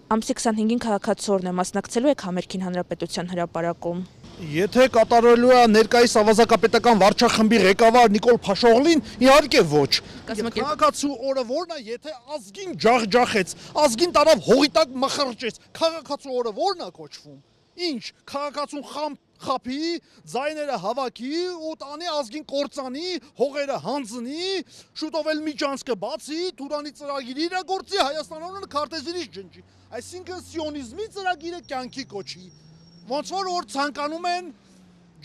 Ամսի 25-ին քաղաքացիորն է մասնակցելու եք համերգին Հանրապետության հրապարակում։ Եթե կատարելու է ներկայիս ավազակապետական վարչախմբի ղեկավար Նիկոլ Փաշօղլին, իհարկե ոչ։ Քաղաքացու օրը ո՞րն է, եթե ազգին ջախջախեց, ազգին տարավ հողի տակ մխրճեց, քաղաքացու օրը ո՞րն է կոչվում։ Ինչ, քաղաքացուն խափի, ձայները հավաքի ու տանի ազգին կործանի, հողերը հանձնի, շուտով էլ միջանցքը բացի, Թուրանի ծրագիրը իրագործի, Հայաստանը քարտեզիրից ջնջի։ Այսինքն սիոնիզմի ծրագիրը կյանքի կոչի։ Ոնց որ ցանկանում են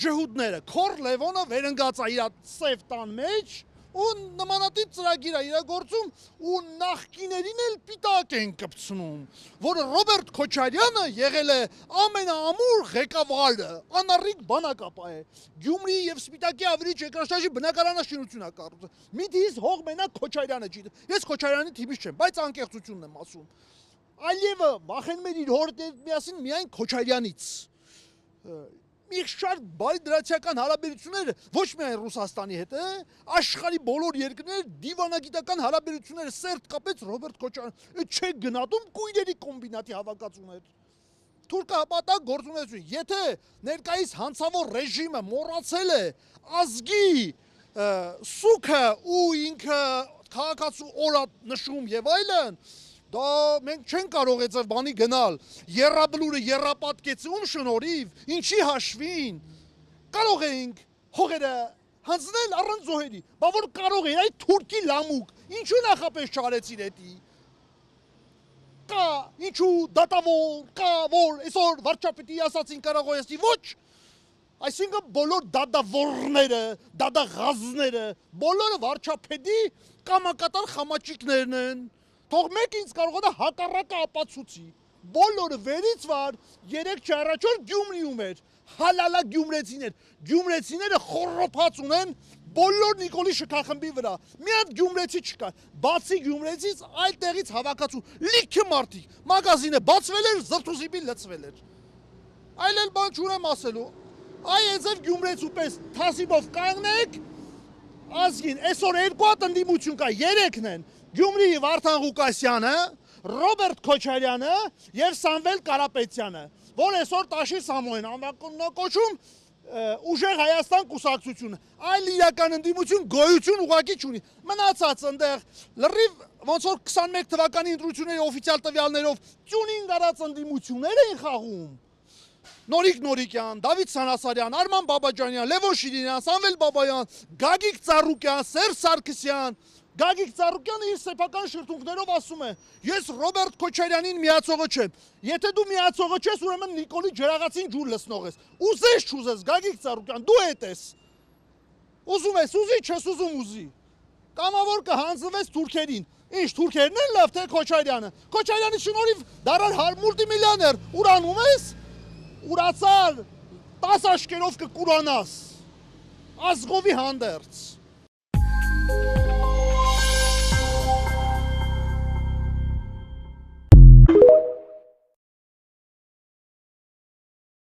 ջհուդները, Քոր Լևոնը վերընկած է իր սև տան մեջ ու նմանատիպ ծրագիր է իրագործում ու նախկիներին էլ պիտակ են կպցնում, որ Ռոբերտ Քոչարյանը եղել է ամենաամուր ղեկավարը, անառիկ բանակապահ է, Գյումրիի եւ Սպիտակի ավերիչ երկրաշարժի բնակարանաշինություն է կառուցել։ Միդից հող մենակ Քոչարյանը չի։ Ես Քոչարյանի թիմից չեմ, բայց անկեղծությունն եմ ասում։ Ալիևը վախենում էր իր հորը միասին միայն Քոչարյանից։ Մի շատ բարի դրացիական հարաբերությունները ոչ միայն Ռուսաստանի հետ, աշխարհի բոլոր երկրները դիվանագիտական հարաբերությունները սերտ կապեց Ռոբերտ Քոչարյանը, չէ գնահատում կույրերի կոմբինատի հավաքածուներ։ Թուրքահպատակ գործունեություն, եթե ներկայիս հանցավոր ռեժիմը մոռացել է ազգի սուքը ու ինքը քաղաքացու օր նշում եւ այլն, դա մենք չենք կարող այդպես բանի գնալ, երրաբլուրը երրապատկեց ում շնորհիվ, ինչի հաշվին, կարող էինք հողերը հանձնել առանց զոհերի, բա որ կարող է այդ թուրքի լամուկ, ինչու նախապես չարեցին էդի, կա, ինչու դատավոր, կա, որ այսօր վարչապետի ասացին Կարագոյասի ոչ, այսինքն բոլոր դատավորները, դատաղազները, բոլորը վարչապետի կամակատար խամաճիկներն են, թող մեկ ինձ կարողանա հակառակը ապացուցի, բոլորը վերից վար 3 առաջ օր Գյումրիում էր, հալալա գյումրեցիները խոռոփած ունեն բոլոր Նիկոլի շքախմբի վրա, մի հատ գյումրեցի չկա, բացի գյումրեցից այլ տեղից հավաքածու, լիքը մարդիկ, մագազինը բացվել էր, զրթուզիբի լցվել էր, այլ էլ բան չունեմ ասելու, այ էձև գյումրեցու պես թասիբով կանգնեք, ազգին, այսօր 2 հատ ընդդիմություն կա, 3-ն են, Գյումրիի Վարդան Ղուկասյանը, Ռոբերտ Քոչարյանը եւ Սամվել Կարապետյանը, որ այսօր Տաշիր Սամոյեն անվանակոչում ուժեղ Հայաստան կուսակցությունը, այլ իրական ընդդիմություն գոյություն ուղղակի չունի։ Մնացած այնտեղ լրիվ ոնց որ 21 թվականի ընտրությունների օֆիցիալ տվյալներով տյունինգ արած ընդդիմություններ են խաղում։ Նորիկ Նորիկյան, Դավիթ Սանասարյան, Արման Բաբաջանյան, Լևոն Շիրինյան, Սամվել Բաբայան, Գագիկ Ծառուկյան, Սերժ Սարգսյան, Գագիկ Ծառուկյանը իր սեփական շրթունքներով ասում է. Ես Ռոբերտ Քոչարյանին միացողը չեմ։ Եթե դու միացողը չես, ուրեմն Նիկոլի ջրաղացին ջուր լցնող ես։ Ուզես չուզես, Գագիկ Ծառուկյան, դու էդ ես։ Ուզում ես, ուզի, չես ուզում ուզի։ Կամավոր կհանձնվես թուրքերին։ Ինչ թուրքերն են լավ, թե Քոչարյանը։ Քոչարյանի շնորհիվ դարար մուլտիմիլիոներ ուրանում ես, ուրացար 10 աշկերով կկուրանաս։ Ազգովի հանդերձ։